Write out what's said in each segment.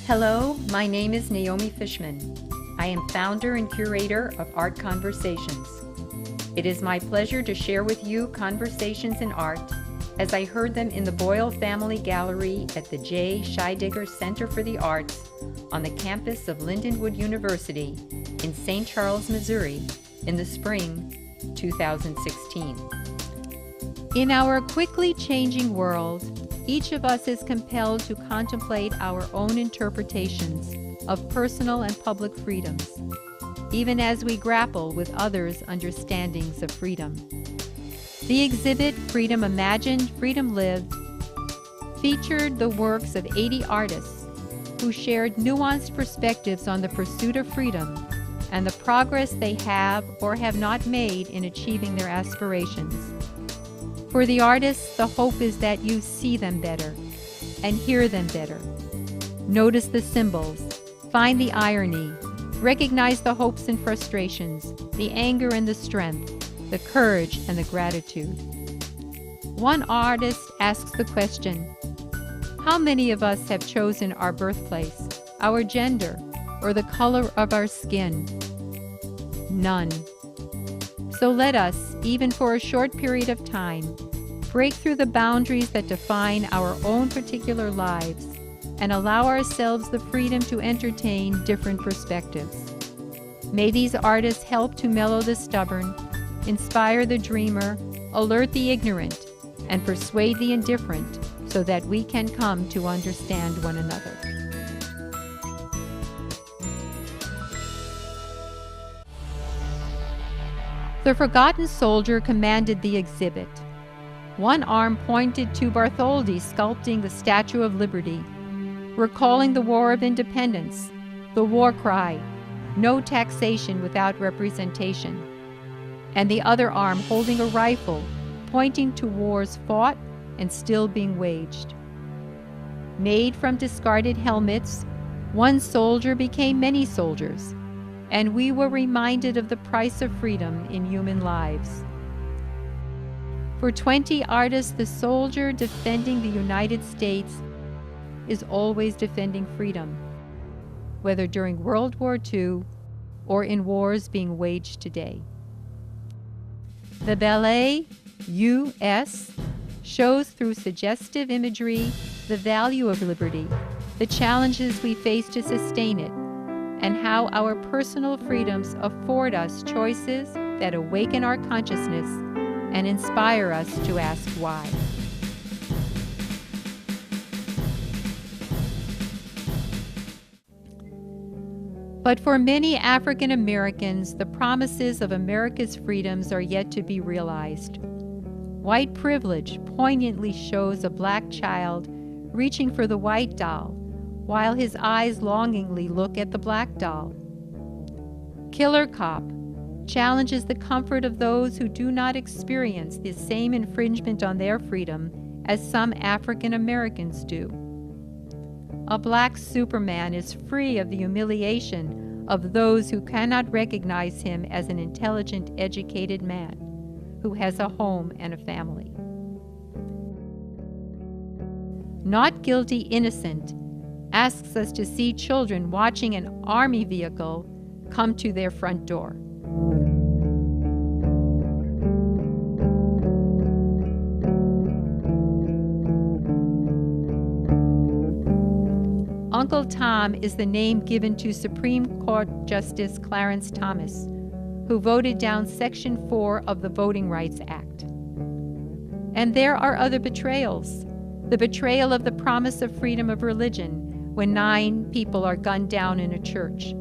Hello, my name is Naomi Fishman. I am founder and curator of Art Conversations. It is my pleasure to share with you conversations in art as I heard them in the Boyle Family Gallery at the J. Scheidegger Center for the Arts on the campus of Lindenwood University in St. Charles, Missouri in the spring 2016. In our quickly changing world, each of us is compelled to contemplate our own interpretations of personal and public freedoms, even as we grapple with others' understandings of freedom. The exhibit Freedom Imagined, Freedom Lived featured the works of 80 artists who shared nuanced perspectives on the pursuit of freedom and the progress they have or have not made in achieving their aspirations. For the artists, the hope is that you see them better and hear them better. Notice the symbols, find the irony, recognize the hopes and frustrations, the anger and the strength, the courage and the gratitude. One artist asks the question, how many of us have chosen our birthplace, our gender, or the color of our skin? None. So let us, even for a short period of time, break through the boundaries that define our own particular lives and allow ourselves the freedom to entertain different perspectives. May these artists help to mellow the stubborn, inspire the dreamer, alert the ignorant, and persuade the indifferent so that we can come to understand one another. The Forgotten Soldier commanded the exhibit. One arm pointed to Bartholdi sculpting the Statue of Liberty, recalling the War of Independence, the war cry, no taxation without representation, and the other arm holding a rifle, pointing to wars fought and still being waged. Made from discarded helmets, one soldier became many soldiers, and we were reminded of the price of freedom in human lives. For 20 artists, the soldier defending the United States is always defending freedom, whether during World War II or in wars being waged today. The ballet, U.S., shows through suggestive imagery the value of liberty, the challenges we face to sustain it, and how our personal freedoms afford us choices that awaken our consciousness and inspire us to ask why. But for many African Americans, the promises of America's freedoms are yet to be realized. White privilege poignantly shows a black child reaching for the white doll, while his eyes longingly look at the black doll. Killer Cop challenges the comfort of those who do not experience the same infringement on their freedom as some African Americans do. A black Superman is free of the humiliation of those who cannot recognize him as an intelligent, educated man who has a home and a family. Not Guilty, Innocent asks us to see children watching an army vehicle come to their front door. Uncle Tom is the name given to Supreme Court Justice Clarence Thomas, who voted down Section 4 of the Voting Rights Act. And there are other betrayals. The betrayal of the promise of freedom of religion when 9 people are gunned down in a church.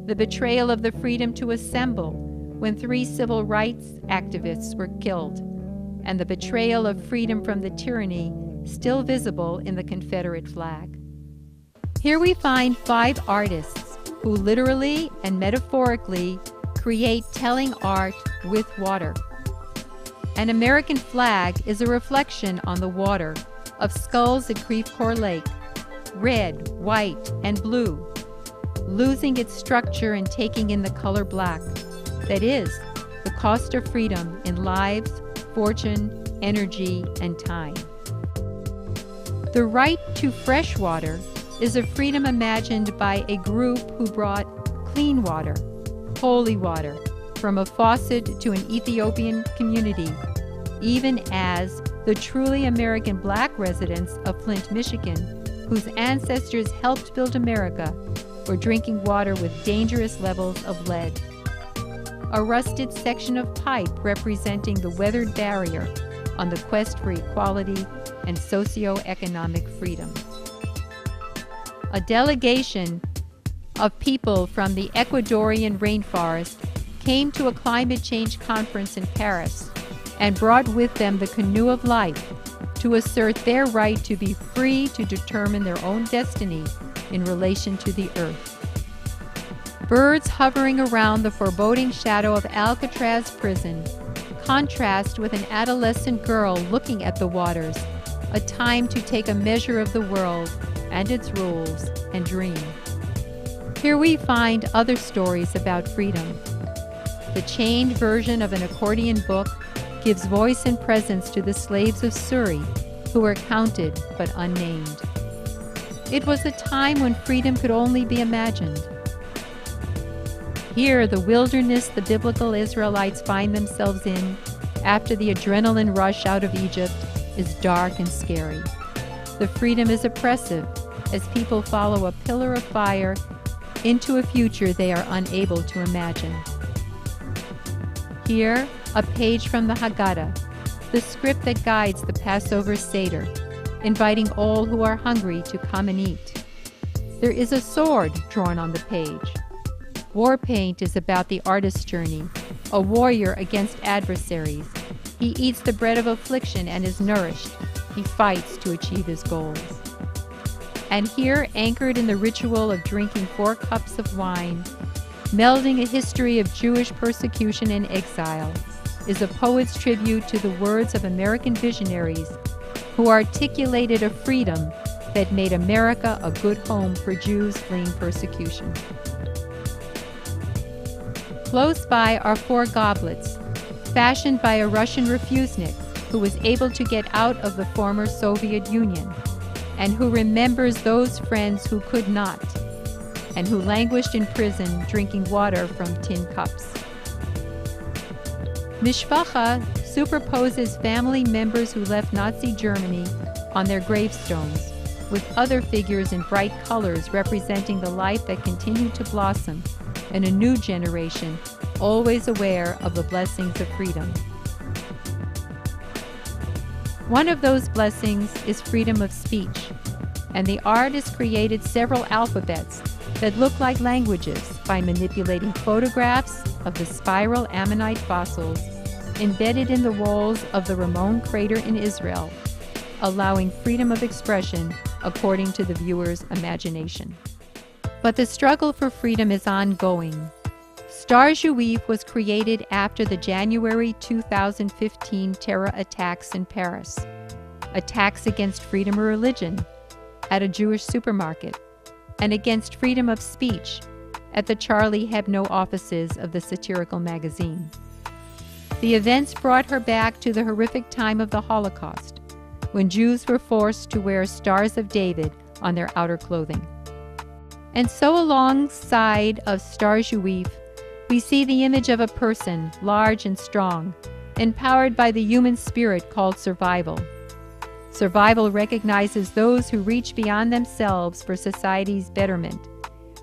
The betrayal of the freedom to assemble when 3 civil rights activists were killed. And the betrayal of freedom from the tyranny still visible in the Confederate flag. Here we find 5 artists who literally and metaphorically create telling art with water. An American flag is a reflection on the water of skulls at Creve Coeur Lake, red, white, and blue, losing its structure and taking in the color black. That is, the cost of freedom in lives, fortune, energy, and time. The right to fresh water is a freedom imagined by a group who brought clean water, holy water, from a faucet to an Ethiopian community, even as the truly American Black residents of Flint, Michigan, whose ancestors helped build America, were drinking water with dangerous levels of lead. A rusted section of pipe representing the weathered barrier on the quest for equality and socio-economic freedom. A delegation of people from the Ecuadorian rainforest came to a climate change conference in Paris and brought with them the canoe of life to assert their right to be free to determine their own destiny in relation to the earth. Birds hovering around the foreboding shadow of Alcatraz prison contrast with an adolescent girl looking at the waters, a time to take a measure of the world and its rules and dream. Here we find other stories about freedom. The chained version of an accordion book gives voice and presence to the slaves of Suri, who were counted but unnamed. It was a time when freedom could only be imagined. Here, the wilderness the biblical Israelites find themselves in after the adrenaline rush out of Egypt is dark and scary. The freedom is oppressive as people follow a pillar of fire into a future they are unable to imagine. Here, a page from the Haggadah, the script that guides the Passover Seder, inviting all who are hungry to come and eat. There is a sword drawn on the page. War paint is about the artist's journey, a warrior against adversaries. He eats the bread of affliction and is nourished. He fights to achieve his goals. And here, anchored in the ritual of drinking 4 cups of wine, melding a history of Jewish persecution and exile, is a poet's tribute to the words of American visionaries who articulated a freedom that made America a good home for Jews fleeing persecution. Close by are 4 goblets, fashioned by a Russian refusenik who was able to get out of the former Soviet Union, and who remembers those friends who could not, and who languished in prison drinking water from tin cups. Mishpacha superposes family members who left Nazi Germany on their gravestones, with other figures in bright colors representing the life that continued to blossom in a new generation, always aware of the blessings of freedom. One of those blessings is freedom of speech, and the artist created several alphabets that look like languages by manipulating photographs of the spiral ammonite fossils embedded in the walls of the Ramon crater in Israel, allowing freedom of expression according to the viewer's imagination. But the struggle for freedom is ongoing. Star Juif was created after the January 2015 terror attacks in Paris, attacks against freedom of religion at a Jewish supermarket, and against freedom of speech at the Charlie Hebdo offices of the satirical magazine. The events brought her back to the horrific time of the Holocaust, when Jews were forced to wear Stars of David on their outer clothing. And so alongside of Star Juif, we see the image of a person, large and strong, empowered by the human spirit called survival. Survival recognizes those who reach beyond themselves for society's betterment,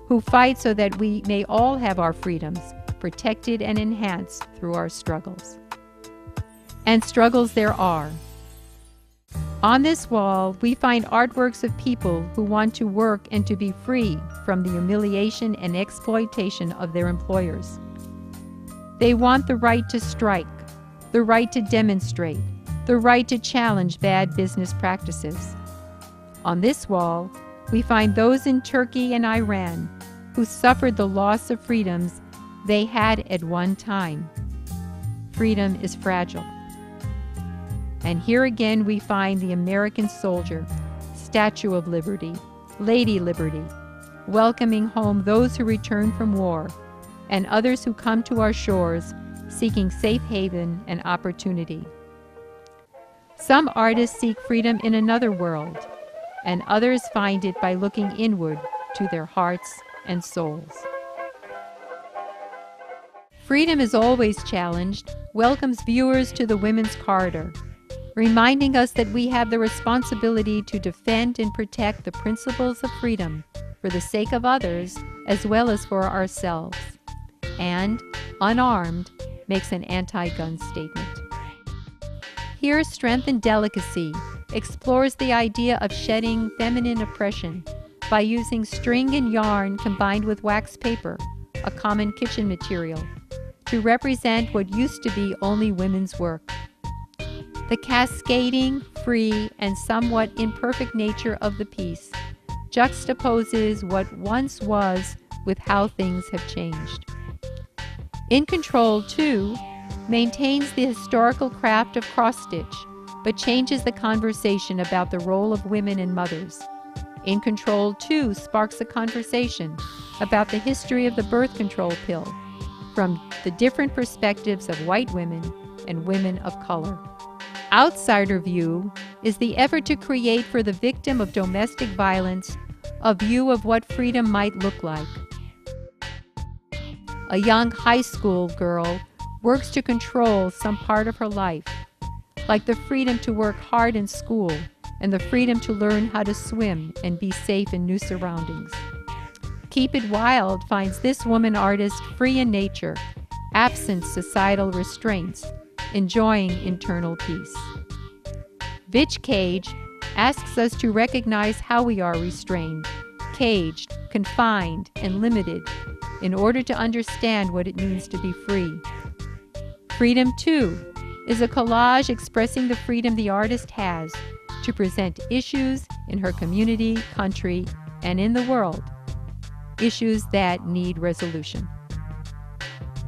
who fight so that we may all have our freedoms protected and enhanced through our struggles. And struggles there are. On this wall, we find artworks of people who want to work and to be free from the humiliation and exploitation of their employers. They want the right to strike, the right to demonstrate, the right to challenge bad business practices. On this wall, we find those in Turkey and Iran who suffered the loss of freedoms they had at one time. Freedom is fragile. And here again we find the American soldier, Statue of Liberty, Lady Liberty, welcoming home those who return from war and others who come to our shores seeking safe haven and opportunity. Some artists seek freedom in another world, and others find it by looking inward to their hearts and souls. Freedom is Always Challenged welcomes viewers to the Women's Corridor, reminding us that we have the responsibility to defend and protect the principles of freedom for the sake of others as well as for ourselves. And, Unarmed, makes an anti-gun statement. Here, Strength and Delicacy explores the idea of shedding feminine oppression by using string and yarn combined with wax paper, a common kitchen material, to represent what used to be only women's work. The cascading, free, and somewhat imperfect nature of the piece juxtaposes what once was with how things have changed. In Control, too, maintains the historical craft of cross-stitch, but changes the conversation about the role of women and mothers. In Control, too, sparks a conversation about the history of the birth control pill from the different perspectives of white women and women of color. Outsider View is the effort to create for the victim of domestic violence a view of what freedom might look like. A young high school girl works to control some part of her life, like the freedom to work hard in school and the freedom to learn how to swim and be safe in new surroundings. Keep It Wild finds this woman artist free in nature, absent societal restraints, enjoying internal peace. Bitch Cage asks us to recognize how we are restrained, caged, confined, and limited in order to understand what it means to be free. Freedom, too, is a collage expressing the freedom the artist has to present issues in her community, country, and in the world, issues that need resolution.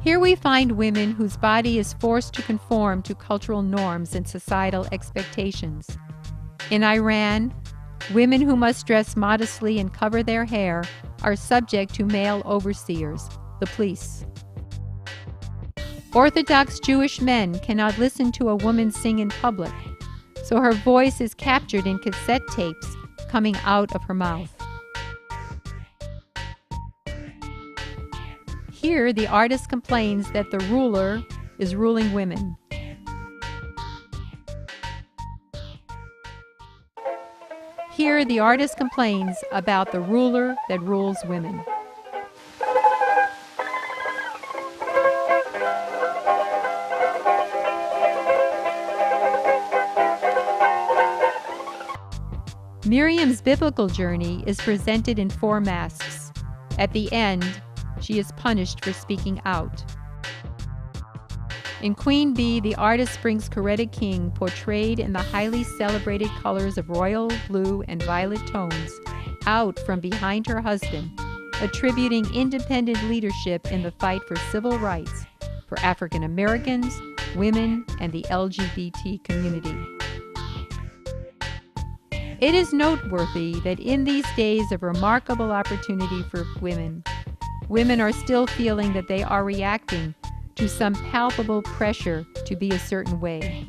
Here we find women whose body is forced to conform to cultural norms and societal expectations. In Iran, women who must dress modestly and cover their hair are subject to male overseers, the police. Orthodox Jewish men cannot listen to a woman sing in public, so her voice is captured in cassette tapes coming out of her mouth. Here, the artist complains that the ruler is ruling women. Here, the artist complains about the ruler that rules women. Miriam's biblical journey is presented in 4 masks. At the end, she is punished for speaking out. In Queen Bee, the artist brings Coretta King, portrayed in the highly celebrated colors of royal blue and violet tones, out from behind her husband, attributing independent leadership in the fight for civil rights for African Americans, women, and the LGBT community. It is noteworthy that in these days of remarkable opportunity for women, women are still feeling that they are reacting to some palpable pressure to be a certain way.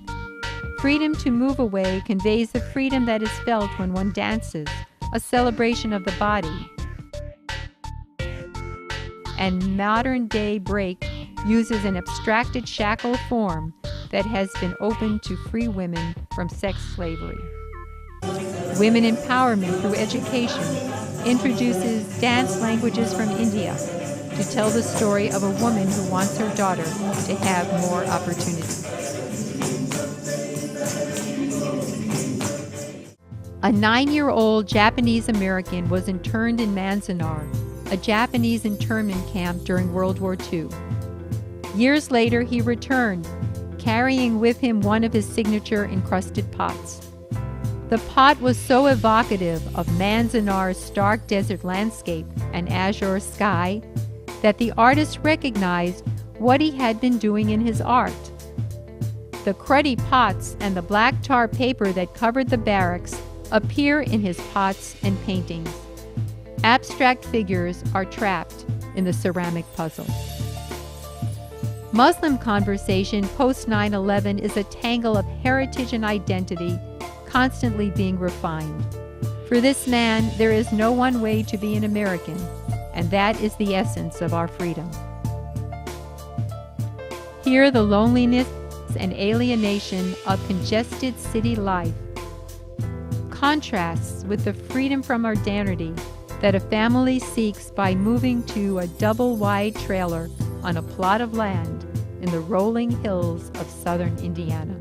Freedom to move away conveys the freedom that is felt when one dances, a celebration of the body. And modern day break uses an abstracted shackle form that has been opened to free women from sex slavery. Women Empowerment Through Education introduces dance languages from India to tell the story of a woman who wants her daughter to have more opportunity. A 9-year-old Japanese American was interned in Manzanar, a Japanese internment camp during World War II. Years later, he returned, carrying with him one of his signature encrusted pots. The pot was so evocative of Manzanar's stark desert landscape and azure sky that the artist recognized what he had been doing in his art. The cruddy pots and the black tar paper that covered the barracks appear in his pots and paintings. Abstract figures are trapped in the ceramic puzzle. Muslim conversation post 9/11 is a tangle of heritage and identity constantly being refined. For this man, there is no one way to be an American, and that is the essence of our freedom. Here, the loneliness and alienation of congested city life contrasts with the freedom from urbanity that a family seeks by moving to a double-wide trailer on a plot of land in the rolling hills of southern Indiana.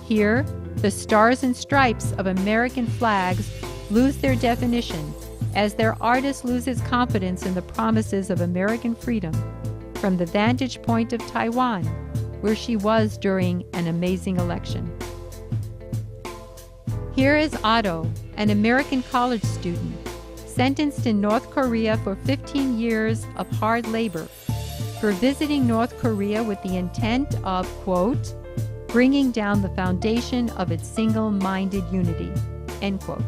Here, the stars and stripes of American flags lose their definition as their artist loses confidence in the promises of American freedom from the vantage point of Taiwan, where she was during an amazing election. Here is Otto, an American college student, sentenced in North Korea for 15 years of hard labor for visiting North Korea with the intent of, quote, bringing down the foundation of its single-minded unity, end quote.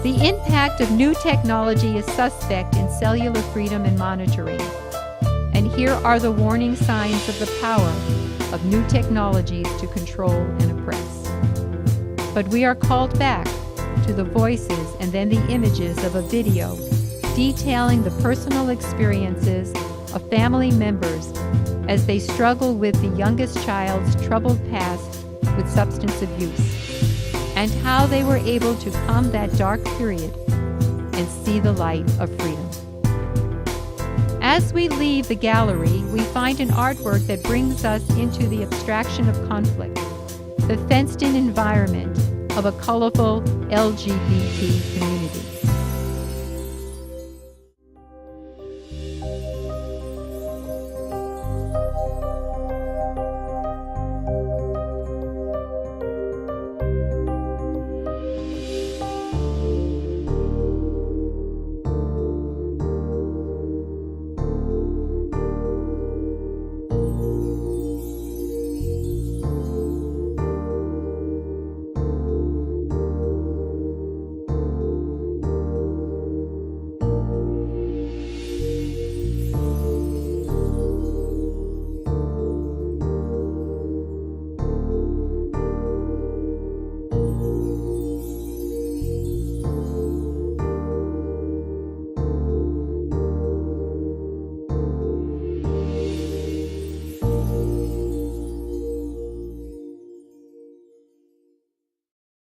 The impact of new technology is suspect in cellular freedom and monitoring. And here are the warning signs of the power of new technologies to control and oppress. But we are called back to the voices and then the images of a video detailing the personal experiences of family members as they struggle with the youngest child's troubled past with substance abuse, and how they were able to calm that dark period and see the light of freedom. As we leave the gallery, we find an artwork that brings us into the abstraction of conflict, the fenced-in environment of a colorful LGBT community.